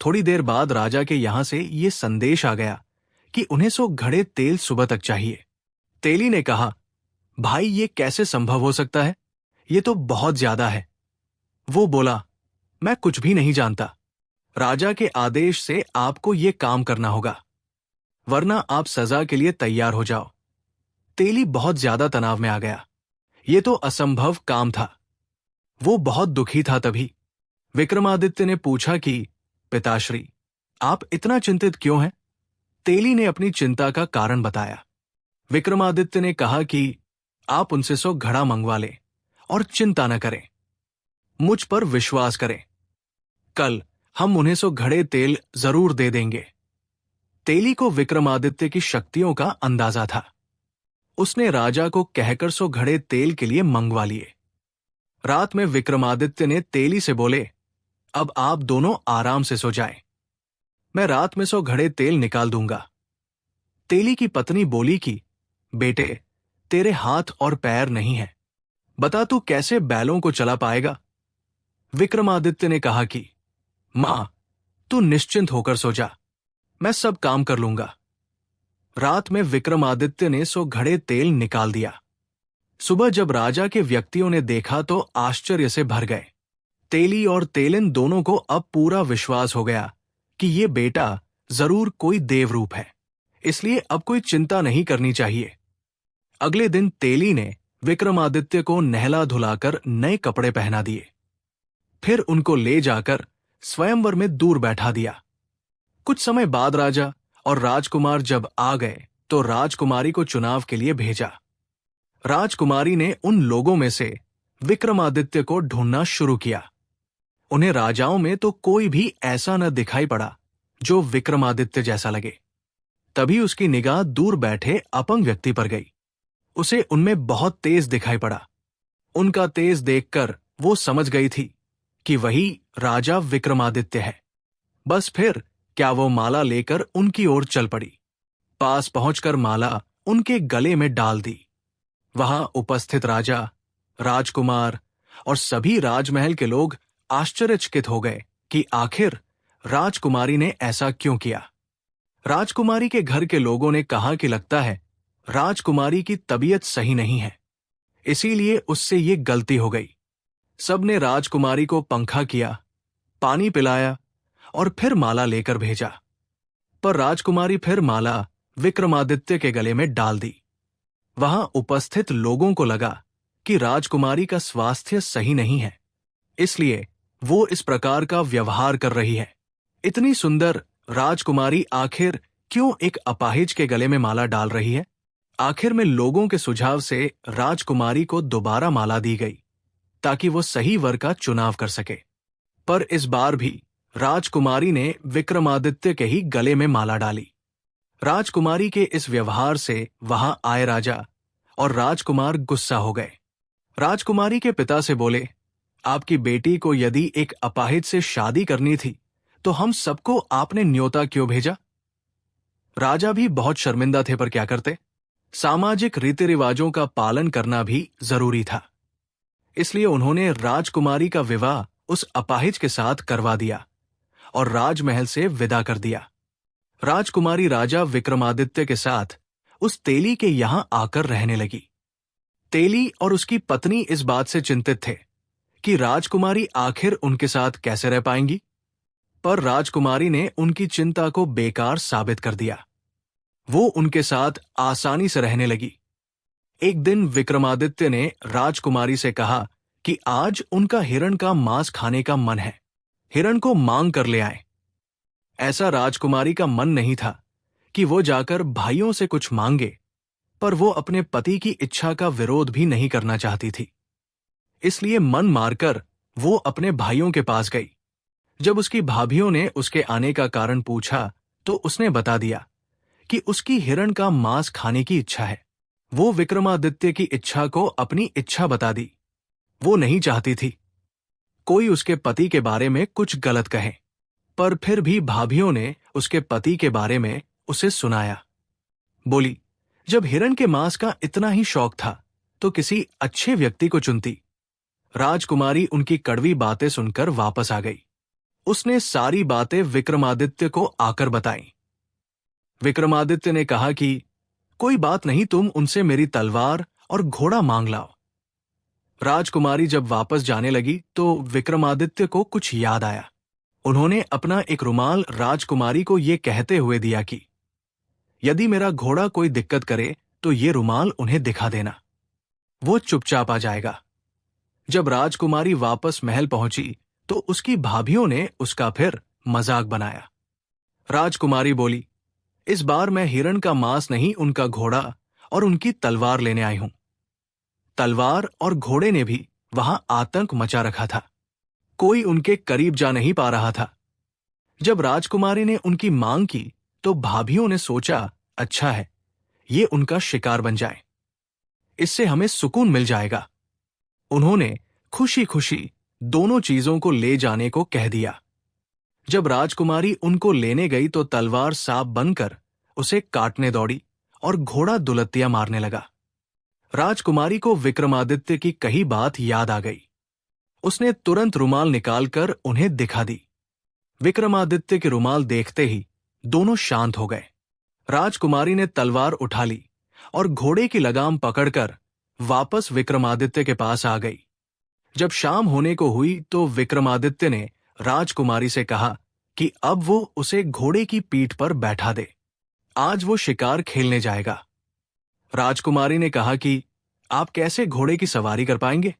थोड़ी देर बाद राजा के यहां से ये संदेश आ गया कि उन्हें 100 घड़े तेल सुबह तक चाहिए। तेली ने कहा, भाई ये कैसे संभव हो सकता है? ये तो बहुत ज्यादा है। वो बोला, मैं कुछ भी नहीं जानता। राजा के आदेश से आपको ये काम करना होगा, वरना आप सजा के लिए तैयार हो जाओ। तेली बहुत ज्यादा तनाव में आ गया। ये तो असंभव काम था। वो बहुत दुखी था। तभी विक्रमादित्य ने पूछा कि पिताश्री, आप इतना चिंतित क्यों हैं? तेली ने अपनी चिंता का कारण बताया। विक्रमादित्य ने कहा कि आप उनसे 100 घड़ा मंगवा लें और चिंता न करें, मुझ पर विश्वास करें। कल हम उन्हें 100 घड़े तेल जरूर दे देंगे। तेली को विक्रमादित्य की शक्तियों का अंदाजा था। उसने राजा को कहकर 100 घड़े तेल के लिए मंगवा लिए। रात में विक्रमादित्य ने तेली से बोले, अब आप दोनों आराम से सो जाएं। मैं रात में 100 घड़े तेल निकाल दूंगा। तेली की पत्नी बोली कि बेटे, तेरे हाथ और पैर नहीं हैं, बता तू कैसे बैलों को चला पाएगा? विक्रमादित्य ने कहा कि मां, तू निश्चिंत होकर सो जा, मैं सब काम कर लूंगा। रात में विक्रमादित्य ने 100 घड़े तेल निकाल दिया। सुबह जब राजा के व्यक्तियों ने देखा तो आश्चर्य से भर गए। तेली और तेलिन दोनों को अब पूरा विश्वास हो गया कि ये बेटा जरूर कोई देवरूप है, इसलिए अब कोई चिंता नहीं करनी चाहिए। अगले दिन तेली ने विक्रमादित्य को नहला धुलाकर नए कपड़े पहना दिए। फिर उनको ले जाकर स्वयंवर में दूर बैठा दिया। कुछ समय बाद राजा और राजकुमार जब आ गए तो राजकुमारी को चुनाव के लिए भेजा। राजकुमारी ने उन लोगों में से विक्रमादित्य को ढूंढना शुरू किया। उन्हें राजाओं में तो कोई भी ऐसा न दिखाई पड़ा जो विक्रमादित्य जैसा लगे। तभी उसकी निगाह दूर बैठे अपंग व्यक्ति पर गई। उसे उनमें बहुत तेज दिखाई पड़ा। उनका तेज देखकर वो समझ गई थी कि वही राजा विक्रमादित्य है। बस फिर क्या वो माला लेकर उनकी ओर चल पड़ी। पास पहुंचकर माला उनके गले में डाल दी। वहां उपस्थित राजा, राजकुमार और सभी राजमहल के लोग आश्चर्यचकित हो गए कि आखिर राजकुमारी ने ऐसा क्यों किया। राजकुमारी के घर के लोगों ने कहा कि लगता है राजकुमारी की तबीयत सही नहीं है, इसीलिए उससे ये गलती हो गई। सबने राजकुमारी को पंखा किया, पानी पिलाया और फिर माला लेकर भेजा। पर राजकुमारी फिर माला विक्रमादित्य के गले में डाल दी। वहां उपस्थित लोगों को लगा कि राजकुमारी का स्वास्थ्य सही नहीं है, इसलिए वो इस प्रकार का व्यवहार कर रही है। इतनी सुंदर राजकुमारी आखिर क्यों एक अपाहिज के गले में माला डाल रही है? आखिर में लोगों के सुझाव से राजकुमारी को दोबारा माला दी गई ताकि वो सही वर का चुनाव कर सके। पर इस बार भी राजकुमारी ने विक्रमादित्य के ही गले में माला डाली। राजकुमारी के इस व्यवहार से वहां आए राजा और राजकुमार गुस्सा हो गए। राजकुमारी के पिता से बोले, आपकी बेटी को यदि एक अपाहिज से शादी करनी थी तो हम सबको आपने न्योता क्यों भेजा? राजा भी बहुत शर्मिंदा थे, पर क्या करते? सामाजिक रीति रिवाजों का पालन करना भी जरूरी था। इसलिए उन्होंने राजकुमारी का विवाह उस अपाहिज के साथ करवा दिया और राजमहल से विदा कर दिया। राजकुमारी राजा विक्रमादित्य के साथ उस तेली के यहां आकर रहने लगी। तेली और उसकी पत्नी इस बात से चिंतित थे कि राजकुमारी आखिर उनके साथ कैसे रह पाएंगी, पर राजकुमारी ने उनकी चिंता को बेकार साबित कर दिया। वो उनके साथ आसानी से रहने लगी। एक दिन विक्रमादित्य ने राजकुमारी से कहा कि आज उनका हिरण का मांस खाने का मन है, हिरण को मांग कर ले आए। ऐसा राजकुमारी का मन नहीं था कि वो जाकर भाइयों से कुछ मांगे, पर वो अपने पति की इच्छा का विरोध भी नहीं करना चाहती थी। इसलिए मन मारकर वो अपने भाइयों के पास गई। जब उसकी भाभियों ने उसके आने का कारण पूछा तो उसने बता दिया कि उसकी हिरण का मांस खाने की इच्छा है। वो विक्रमादित्य की इच्छा को अपनी इच्छा बता दी। वो नहीं चाहती थी कोई उसके पति के बारे में कुछ गलत कहे, पर फिर भी भाभियों ने उसके पति के बारे में उसे सुनाया। बोली, जब हिरण के मांस का इतना ही शौक था तो किसी अच्छे व्यक्ति को चुनती। राजकुमारी उनकी कड़वी बातें सुनकर वापस आ गई। उसने सारी बातें विक्रमादित्य को आकर बताई। विक्रमादित्य ने कहा कि कोई बात नहीं, तुम उनसे मेरी तलवार और घोड़ा मांग लाओ। राजकुमारी जब वापस जाने लगी तो विक्रमादित्य को कुछ याद आया। उन्होंने अपना एक रुमाल राजकुमारी को ये कहते हुए दिया कि यदि मेरा घोड़ा कोई दिक्कत करे तो ये रुमाल उन्हें दिखा देना, वो चुपचाप आ जाएगा। जब राजकुमारी वापस महल पहुंची तो उसकी भाभियों ने उसका फिर मजाक बनाया। राजकुमारी बोली, इस बार मैं हिरण का मांस नहीं, उनका घोड़ा और उनकी तलवार लेने आई हूं। तलवार और घोड़े ने भी वहां आतंक मचा रखा था। कोई उनके करीब जा नहीं पा रहा था। जब राजकुमारी ने उनकी मांग की तो भाभियों ने सोचा, अच्छा है, ये उनका शिकार बन जाए, इससे हमें सुकून मिल जाएगा। उन्होंने खुशी खुशी दोनों चीजों को ले जाने को कह दिया। जब राजकुमारी उनको लेने गई तो तलवार सांप बनकर उसे काटने दौड़ी और घोड़ा दुलत्तियां मारने लगा। राजकुमारी को विक्रमादित्य की कही बात याद आ गई। उसने तुरंत रुमाल निकालकर उन्हें दिखा दी। विक्रमादित्य के रुमाल देखते ही दोनों शांत हो गए। राजकुमारी ने तलवार उठा ली और घोड़े की लगाम पकड़कर वापस विक्रमादित्य के पास आ गई। जब शाम होने को हुई तो विक्रमादित्य ने राजकुमारी से कहा कि अब वो उसे घोड़े की पीठ पर बैठा दे, आज वो शिकार खेलने जाएगा। राजकुमारी ने कहा कि आप कैसे घोड़े की सवारी कर पाएंगे?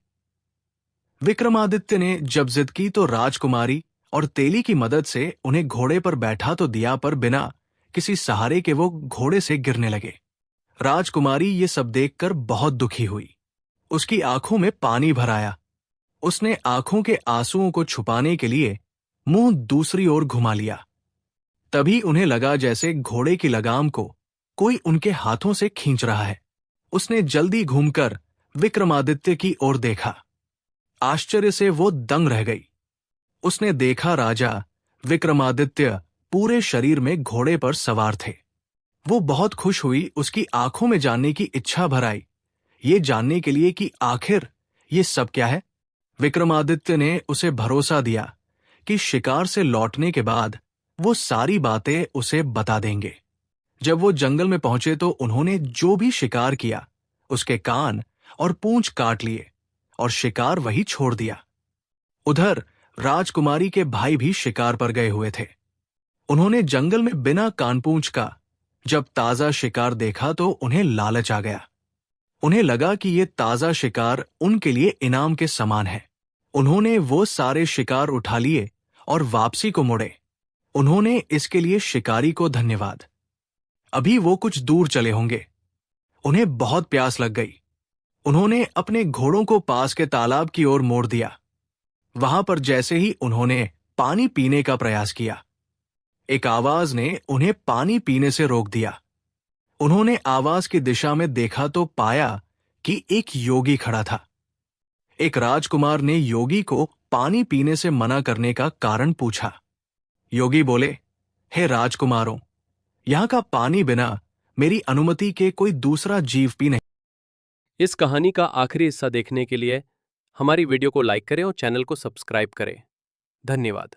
विक्रमादित्य ने जब जिद की तो राजकुमारी और तेली की मदद से उन्हें घोड़े पर बैठा तो दिया, पर बिना किसी सहारे के वो घोड़े से गिरने लगे। राजकुमारी ये सब देखकर बहुत दुखी हुई। उसकी आंखों में पानी भर आया। उसने आंखों के आंसुओं को छुपाने के लिए मुंह दूसरी ओर घुमा लिया। तभी उन्हें लगा जैसे घोड़े की लगाम को कोई उनके हाथों से खींच रहा है। उसने जल्दी घूमकर विक्रमादित्य की ओर देखा। आश्चर्य से वो दंग रह गई। उसने देखा राजा विक्रमादित्य पूरे शरीर में घोड़े पर सवार थे। वो बहुत खुश हुई। उसकी आंखों में जानने की इच्छा भर आई, ये जानने के लिए कि आखिर ये सब क्या है। विक्रमादित्य ने उसे भरोसा दिया कि शिकार से लौटने के बाद वो सारी बातें उसे बता देंगे। जब वो जंगल में पहुंचे तो उन्होंने जो भी शिकार किया उसके कान और पूंछ काट लिए और शिकार वही छोड़ दिया। उधर राजकुमारी के भाई भी शिकार पर गए हुए थे। उन्होंने जंगल में बिना कानपूंछ का जब ताजा शिकार देखा तो उन्हें लालच आ गया। उन्हें लगा कि ये ताजा शिकार उनके लिए इनाम के समान है। उन्होंने वो सारे शिकार उठा लिए और वापसी को मुड़े। उन्होंने इसके लिए शिकारी को धन्यवाद। अभी वो कुछ दूर चले होंगे। उन्हें बहुत प्यास लग गई। उन्होंने अपने घोड़ों को पास के तालाब की ओर मोड़ दिया। वहां पर जैसे ही उन्होंने पानी पीने का प्रयास किया, एक आवाज ने उन्हें पानी पीने से रोक दिया। उन्होंने आवाज की दिशा में देखा तो पाया कि एक योगी खड़ा था। एक राजकुमार ने योगी को पानी पीने से मना करने का कारण पूछा। योगी बोले, हे राजकुमारों, यहां का पानी बिना मेरी अनुमति के कोई दूसरा जीव पी नहीं। इस कहानी का आखिरी हिस्सा देखने के लिए हमारी वीडियो को लाइक करें और चैनल को सब्सक्राइब करें। धन्यवाद।